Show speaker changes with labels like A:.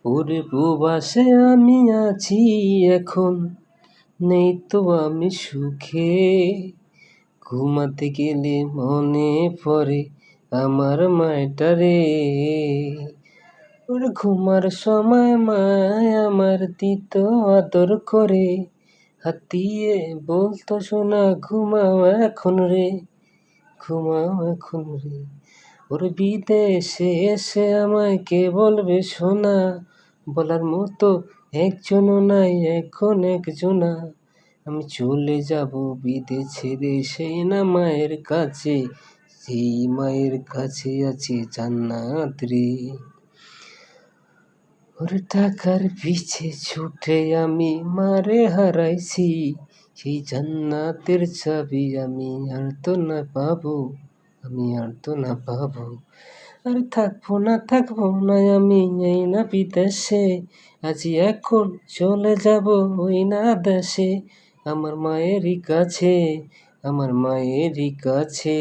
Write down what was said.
A: ওরে প্রবাসে আমি আছি এখন, নেই তো আমি সুখে। ঘুমাতে গেলে মনে পড়ে আমার মায়টারে। ওরে ঘুমার সময় মায় আমার দিত আদর করে, হাত দিয়ে বলতো সোনা ঘুমাও এখন রে, ঘুমাও এখন রে। ওরে বিদেশে এসে আমায় কে বলবে সোনা, বলার মতো একজনও নাই এখন একজনা। আমি চলে যাব বিদেশ ছেড়ে সেই না মায়ের কাছে, সেই মায়ের কাছে আছে জান্নাত রে। ওরে টাকার পিছে ছুটে আমি মারে হারাইছি, সেই জান্নাতের চাবি আমি আর তো না পাবো, আমি আর তো না পাবো। আর থাকবো না আমি এই না বিদেশে, আজ এখন চলে যাব ওই না দেশে, আমার মায়েরই কাছে, আমার মায়েরই কাছে।